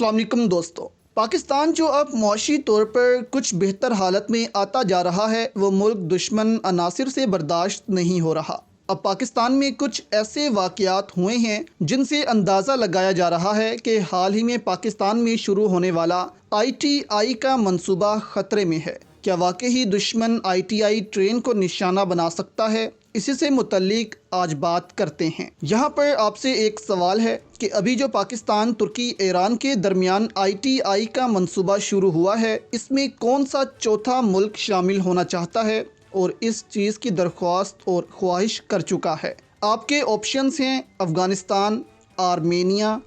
السلام علیکم دوستو، پاکستان جو اب معاشی طور پر کچھ بہتر حالت میں آتا جا رہا ہے، وہ ملک دشمن عناصر سے برداشت نہیں ہو رہا۔ اب پاکستان میں کچھ ایسے واقعات ہوئے ہیں جن سے اندازہ لگایا جا رہا ہے کہ حال ہی میں پاکستان میں شروع ہونے والا ITI کا منصوبہ خطرے میں ہے۔ کیا واقعی دشمن ITI ٹرین کو نشانہ بنا سکتا ہے؟ اسی سے متعلق آج بات کرتے ہیں۔ یہاں پر آپ سے ایک سوال ہے کہ ابھی جو پاکستان، ترکی، ایران کے درمیان ITI کا منصوبہ شروع ہوا ہے، اس میں کون سا چوتھا ملک شامل ہونا چاہتا ہے اور اس چیز کی درخواست اور خواہش کر چکا ہے؟ آپ کے آپشنز ہیں افغانستان، آرمینیا،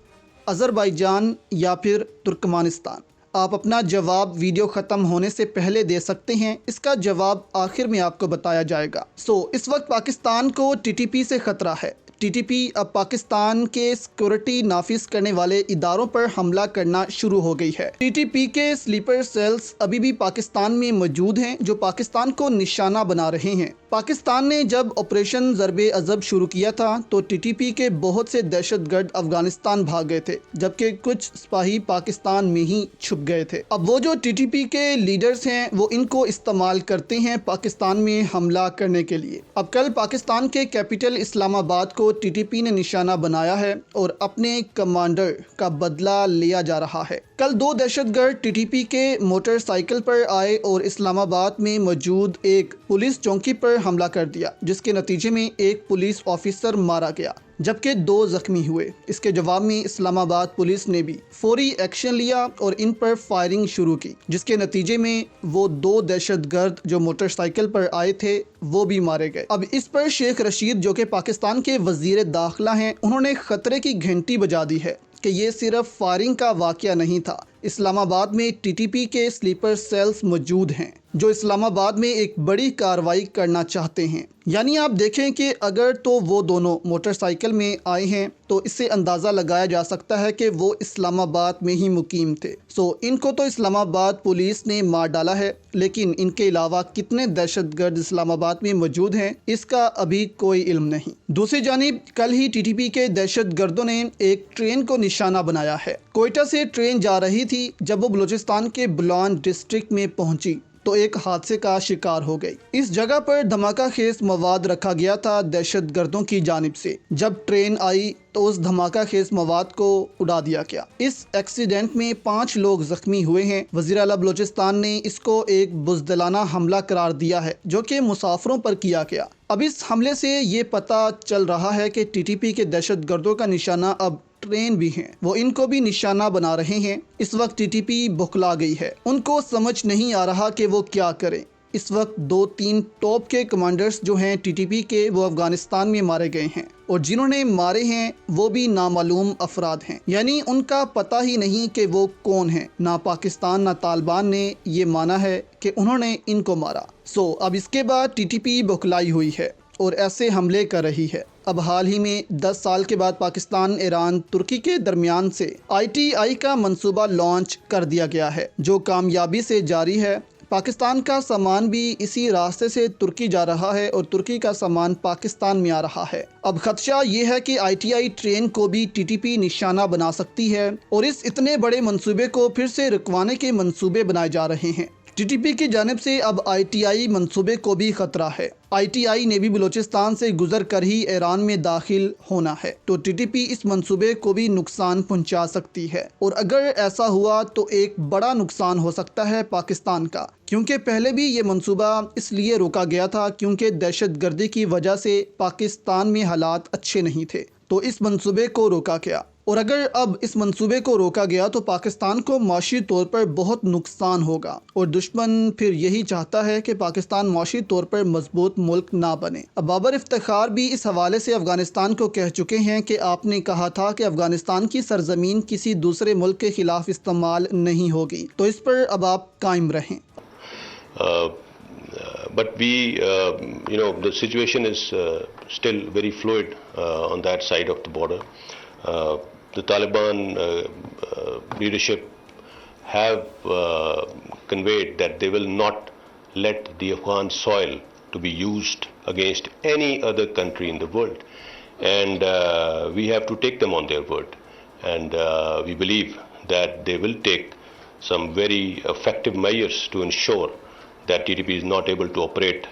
آذربائیجان یا پھر ترکمانستان۔ آپ اپنا جواب ویڈیو ختم ہونے سے پہلے دے سکتے ہیں، اس کا جواب آخر میں آپ کو بتایا جائے گا۔ اس وقت پاکستان کو TTP سے خطرہ ہے۔ TTP اب پاکستان کے سیکورٹی نافذ کرنے والے اداروں پر حملہ کرنا شروع ہو گئی ہے۔ TTP کے سلیپر سیلز ابھی بھی پاکستان میں موجود ہیں جو پاکستان کو نشانہ بنا رہے ہیں۔ پاکستان نے جب آپریشن ضرب عضب شروع کیا تھا تو TTP کے بہت سے دہشت گرد افغانستان بھاگ گئے تھے، جبکہ کچھ سپاہی پاکستان میں ہی چھپ گئے تھے۔ اب وہ جو TTP کے لیڈرز ہیں وہ ان کو استعمال کرتے ہیں پاکستان میں حملہ کرنے کے لیے۔ اب کل پاکستان کے کیپٹل اسلام آباد کو TTP نے نشانہ بنایا ہے اور اپنے کمانڈر کا بدلہ لیا جا رہا ہے۔ کل 2 دہشت گرد TTP کے موٹر سائیکل پر آئے اور اسلام آباد میں موجود ایک پولیس چوکی پر حملہ کر دیا، جس کے نتیجے میں ایک پولیس آفیسر مارا گیا جبکہ 2 زخمی ہوئے۔ اس کے جواب میں اسلام آباد پولیس نے بھی فوری ایکشن لیا اور ان پر فائرنگ شروع کی، جس کے نتیجے میں وہ 2 دہشت گرد جو موٹر سائیکل پر آئے تھے وہ بھی مارے گئے۔ اب اس پر شیخ رشید جو کہ پاکستان کے وزیر داخلہ ہیں، انہوں نے خطرے کی گھنٹی بجا دی ہے کہ یہ صرف فائرنگ کا واقعہ نہیں تھا۔ اسلام آباد میں TTP کے سلیپر سیلز موجود ہیں جو اسلام آباد میں ایک بڑی کارروائی کرنا چاہتے ہیں۔ یعنی آپ دیکھیں کہ اگر تو وہ دونوں موٹر سائیکل میں آئے ہیں تو اس سے اندازہ لگایا جا سکتا ہے کہ وہ اسلام آباد میں ہی مقیم تھے۔ ان کو تو اسلام آباد پولیس نے مار ڈالا ہے، لیکن ان کے علاوہ کتنے دہشت گرد اسلام آباد میں موجود ہیں اس کا ابھی کوئی علم نہیں۔ دوسری جانب کل ہی TTP کے دہشت گردوں نے ایک ٹرین کو نشانہ بنایا ہے۔ کوئٹہ سے ٹرین جا رہی تھی، جب وہ بلوچستان کے بلان ڈسٹرکٹ میں پہنچی تو ایک حادثے کا شکار ہو گئی۔ اس جگہ پر دھماکہ خیز مواد رکھا گیا تھا دہشت گردوں کی جانب سے۔ جب ٹرین آئی تو اس دھماکہ خیز مواد کو اڑا دیا گیا۔ اس ایکسیڈنٹ میں 5 لوگ زخمی ہوئے ہیں۔ وزیر اعلیٰ بلوچستان نے اس کو ایک بزدلانہ حملہ قرار دیا ہے جو کہ مسافروں پر کیا گیا۔ اب اس حملے سے یہ پتہ چل رہا ہے کہ TTP کے دہشت گردوں کا نشانہ اب ٹرین بھی ہیں، وہ ان کو بھی نشانہ بنا رہے ہیں۔ اس وقت TTP بخلا گئی ہے، ان کو سمجھ نہیں آ رہا کہ وہ کیا کریں۔ اس وقت 2-3 ٹاپ کے کمانڈرز جو ہیں TTP کے، وہ افغانستان میں مارے گئے ہیں اور جنہوں نے مارے ہیں وہ بھی نامعلوم افراد ہیں، یعنی ان کا پتہ ہی نہیں کہ وہ کون ہیں۔ نہ پاکستان نہ طالبان نے یہ مانا ہے کہ انہوں نے ان کو مارا۔ اب اس کے بعد TTP بخلائی ہوئی ہے اور ایسے حملے کر رہی ہے۔ اب حال ہی میں 10 سال کے بعد پاکستان، ایران، ترکی کے درمیان سے ITI کا منصوبہ لانچ کر دیا گیا ہے جو کامیابی سے جاری ہے۔ پاکستان کا سامان بھی اسی راستے سے ترکی جا رہا ہے اور ترکی کا سامان پاکستان میں آ رہا ہے۔ اب خدشہ یہ ہے کہ ITI ٹرین کو بھی TTP نشانہ بنا سکتی ہے اور اس اتنے بڑے منصوبے کو پھر سے رکوانے کے منصوبے بنائے جا رہے ہیں۔ TTP کی جانب سے اب ITI منصوبے کو بھی خطرہ ہے۔ ITI نے بھی بلوچستان سے گزر کر ہی ایران میں داخل ہونا ہے، تو TTP اس منصوبے کو بھی نقصان پہنچا سکتی ہے، اور اگر ایسا ہوا تو ایک بڑا نقصان ہو سکتا ہے پاکستان کا، کیونکہ پہلے بھی یہ منصوبہ اس لیے روکا گیا تھا کیونکہ دہشت گردی کی وجہ سے پاکستان میں حالات اچھے نہیں تھے، تو اس منصوبے کو روکا گیا۔ اور اگر اب اس منصوبے کو روکا گیا تو پاکستان کو معاشی طور پر بہت نقصان ہوگا، اور دشمن پھر یہی چاہتا ہے کہ پاکستان معاشی طور پر مضبوط ملک نہ بنے۔ اب بابر افتخار بھی اس حوالے سے افغانستان کو کہہ چکے ہیں کہ آپ نے کہا تھا کہ افغانستان کی سرزمین کسی دوسرے ملک کے خلاف استعمال نہیں ہوگی، تو اس پر اب آپ قائم رہیں۔ But the situation is still very fluid on that side of the border. The Taliban leadership have conveyed that they will not let the Afghan soil to be used against any other country in the world, and we have to take them on their word, and we believe that they will take some very effective measures to ensure that TTP is not able to operate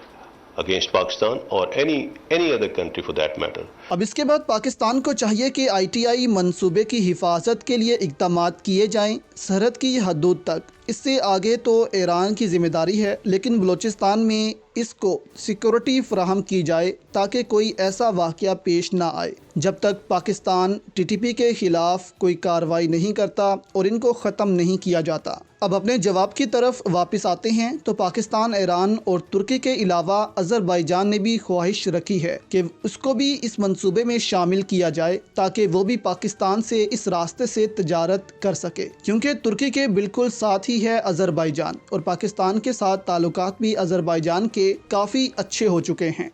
against Pakistan or any other country for that matter. اب اس کے بعد پاکستان کو چاہیے کہ ITI منصوبے کی حفاظت کے لیے اقدامات کیے جائیں سرحد کی حدود تک. اس سے آگے تو ایران کی ذمہ داری ہے، لیکن بلوچستان میں اس کو سیکورٹی فراہم کی جائے تاکہ کوئی ایسا واقعہ پیش نہ آئے. جب تک پاکستان TTP کے خلاف کوئی کارروائی نہیں کرتا اور ان کو ختم نہیں کیا جاتا. اب اپنے جواب کی طرف واپس آتے ہیں تو پاکستان، ایران اور ترکی کے علاوہ آذربائیجان نے بھی خواہش رکھی ہے کہ اس کو بھی اس منصوبے میں شامل کیا جائے تاکہ وہ بھی پاکستان سے اس راستے سے تجارت کر سکے، کیونکہ ترکی کے بالکل ساتھ ہی ہے آذربائیجان اور پاکستان کے ساتھ تعلقات بھی آذربائیجان کے کافی اچھے ہو چکے ہیں.